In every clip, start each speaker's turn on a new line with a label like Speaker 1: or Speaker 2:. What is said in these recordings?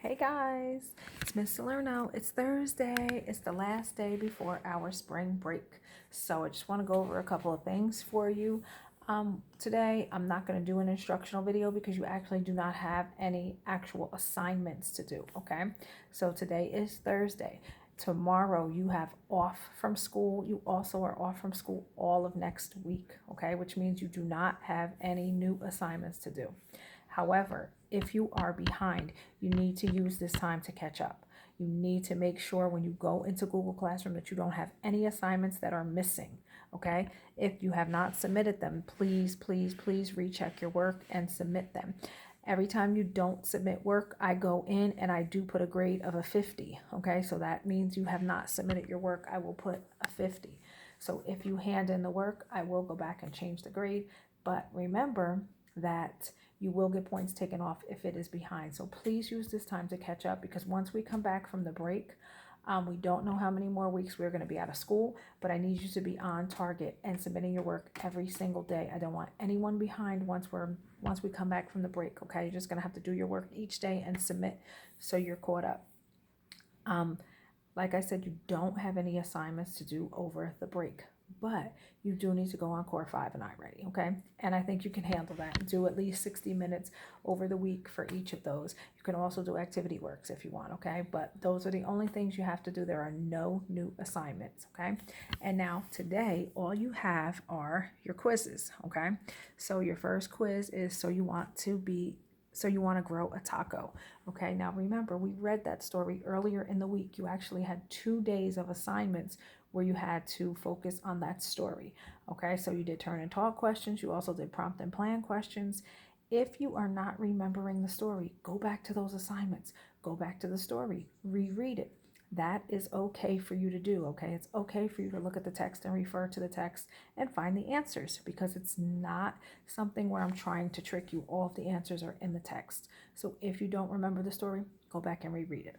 Speaker 1: Hey guys, it's Miss Salerno. It's Thursday. It's the last day before our spring break. So I just want to go over a couple of things for you. Today, I'm not going to do an instructional video because you actually do not have any actual assignments to do, okay? So today is Thursday. Tomorrow, you have off from school. You also are off from school all of next week, okay? Which means you do not have any new assignments to do. However, if you are behind, you need to use this time to catch up. You need to make sure when you go into Google Classroom that you don't have any assignments that are missing, okay? If you have not submitted them, please recheck your work and submit them. Every time you don't submit work, I go in and I do put a grade of a 50, okay? So that means you have not submitted your work. I will put a 50. So if you hand in the work, I will go back and change the grade. But remember that you will get points taken off if it is behind. So please use this time to catch up, because once we come back from the break, we don't know how many more weeks we're going to be out of school, but I need you to be on target and submitting your work every single day. I don't want anyone behind once we come back from the break, okay? You're just going to have to do your work each day and submit so you're caught up. Like I said, you don't have any assignments to do over the break, but you do need to go on Core 5 and iReady, okay? And I think you can handle that. Do at least 60 minutes over the week for each of those. You can also do activity works if you want, okay? But those are the only things you have to do. There are no new assignments, okay? And now today, all you have are your quizzes, okay? So your first quiz is so you want to grow a taco. Okay, now remember, we read that story earlier in the week. You actually had 2 days of assignments where you had to focus on that story. Okay, so you did turn and talk questions. You also did prompt and plan questions. If you are not remembering the story, go back to those assignments. Go back to the story, reread it. That is okay for you to do, okay? It's okay for you to look at the text and refer to the text and find the answers, because it's not something where I'm trying to trick you. All of the answers are in the text. So if you don't remember the story, go back and reread it.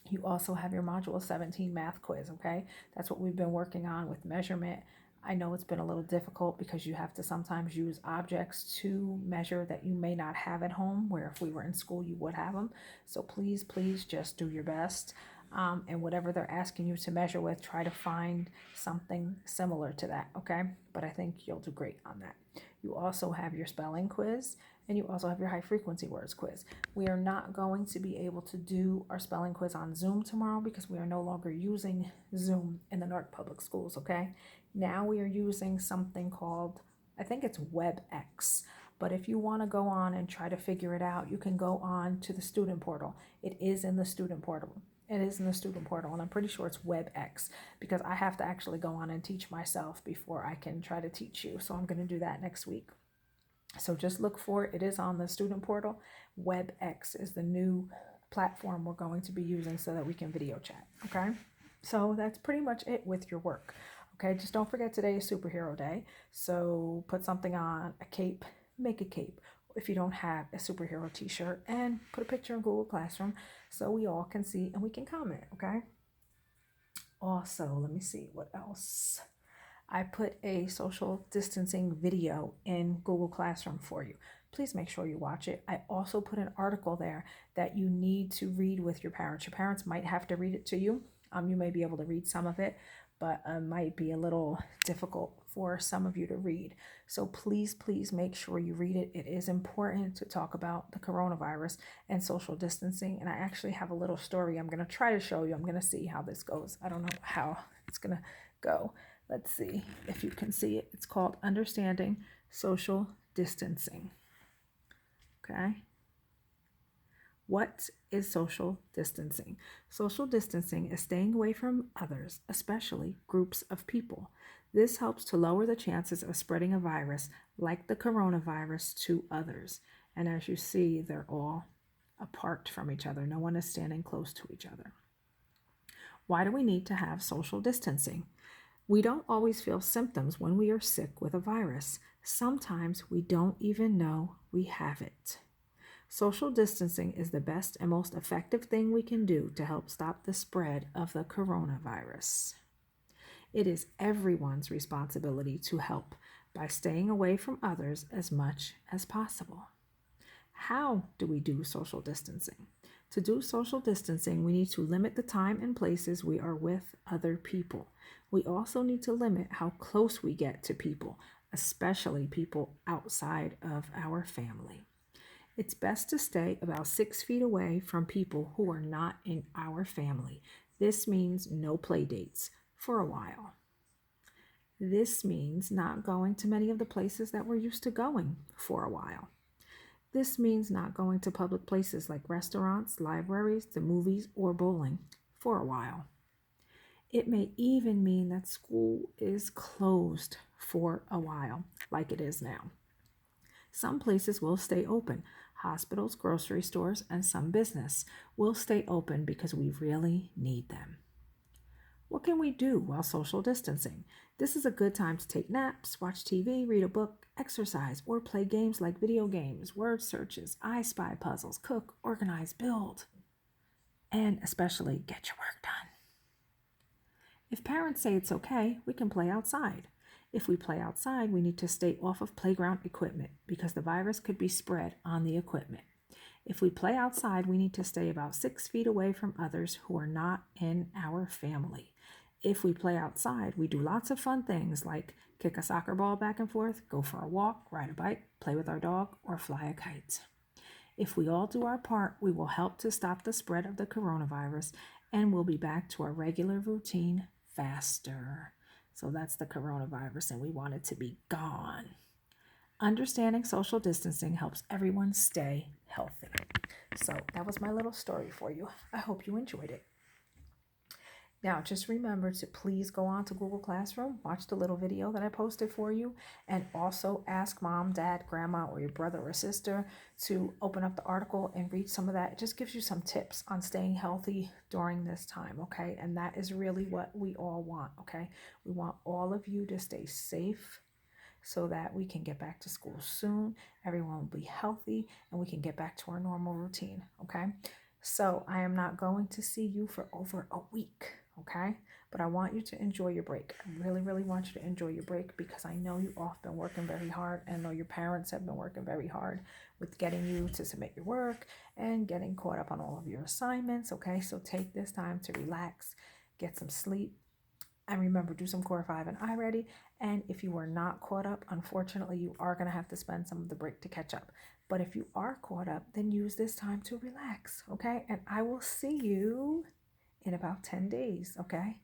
Speaker 1: You also have your Module 17 math quiz, okay? That's what we've been working on with measurement. I know it's been a little difficult because you have to sometimes use objects to measure that you may not have at home, where if we were in school, you would have them. So please just do your best. And whatever they're asking you to measure with, try to find something similar to that, okay? But I think you'll do great on that. You also have your spelling quiz, and you also have your high frequency words quiz. We are not going to be able to do our spelling quiz on Zoom tomorrow because we are no longer using Zoom in the Newark Public Schools, okay? Now we are using something called, I think it's WebEx. But if you want to go on and try to figure it out, you can go on to the student portal. It is in the student portal. It is in the student portal, and I'm pretty sure it's WebEx, because I have to actually go on and teach myself before I can try to teach you. So I'm going to do that next week. So just look for it. It is on the student portal. WebEx is the new platform we're going to be using so that we can video chat, okay? So that's pretty much it with your work, okay? Just don't forget today is Superhero Day. So put something on, a cape, make a cape. If you don't have a superhero t-shirt, and put a picture in Google Classroom so we all can see and we can comment, okay? Also, let me see what else. I put a social distancing video in Google Classroom for you. Please make sure you watch it. I also put an article there that you need to read with your parents. Your parents might have to read it to you. You may be able to read some of it, but it might be a little difficult for some of you to read. So please make sure you read it. It is important to talk about the coronavirus and social distancing. And I actually have a little story I'm going to try to show you. I'm going to see how this goes. I don't know how it's going to go. Let's see if you can see it. It's called Understanding Social Distancing. Okay. What is social distancing? Social distancing is staying away from others, especially groups of people. This helps to lower the chances of spreading a virus like the coronavirus to others. And as you see, they're all apart from each other. No one is standing close to each other. Why do we need to have social distancing? We don't always feel symptoms when we are sick with a virus. Sometimes we don't even know we have it. Social distancing is the best and most effective thing we can do to help stop the spread of the coronavirus. It is everyone's responsibility to help by staying away from others as much as possible. How do we do social distancing? To do social distancing, we need to limit the time and places we are with other people. We also need to limit how close we get to people, especially people outside of our family. It's best to stay about 6 feet away from people who are not in our family. This means no play dates for a while. This means not going to many of the places that we're used to going for a while. This means not going to public places like restaurants, libraries, the movies, or bowling for a while. It may even mean that school is closed for a while, like it is now. Some places will stay open. Hospitals, grocery stores, and some business will stay open because we really need them. What can we do while social distancing? This is a good time to take naps, watch TV, read a book, exercise, or play games like video games, word searches, I Spy puzzles, cook, organize, build, and especially get your work done. If parents say it's okay, we can play outside. If we play outside, we need to stay off of playground equipment because the virus could be spread on the equipment. If we play outside, we need to stay about 6 feet away from others who are not in our family. If we play outside, we do lots of fun things like kick a soccer ball back and forth, go for a walk, ride a bike, play with our dog, or fly a kite. If we all do our part, we will help to stop the spread of the coronavirus and we'll be back to our regular routine faster. So that's the coronavirus, and we want it to be gone. Understanding social distancing helps everyone stay healthy. So that was my little story for you. I hope you enjoyed it. Now, just remember to please go on to Google Classroom, watch the little video that I posted for you, and also ask mom, dad, grandma, or your brother or sister to open up the article and read some of that. It just gives you some tips on staying healthy during this time, okay? And that is really what we all want, okay? We want all of you to stay safe so that we can get back to school soon. Everyone will be healthy and we can get back to our normal routine, okay? So I am not going to see you for over a week, okay? But I want you to enjoy your break. I really, really want you to enjoy your break because I know you all have been working very hard and I know your parents have been working very hard with getting you to submit your work and getting caught up on all of your assignments, okay? So take this time to relax, get some sleep, and remember, do some Core 5 and iReady. And if you are not caught up, unfortunately, you are going to have to spend some of the break to catch up. But if you are caught up, then use this time to relax, okay? And I will see you in about 10 days, okay?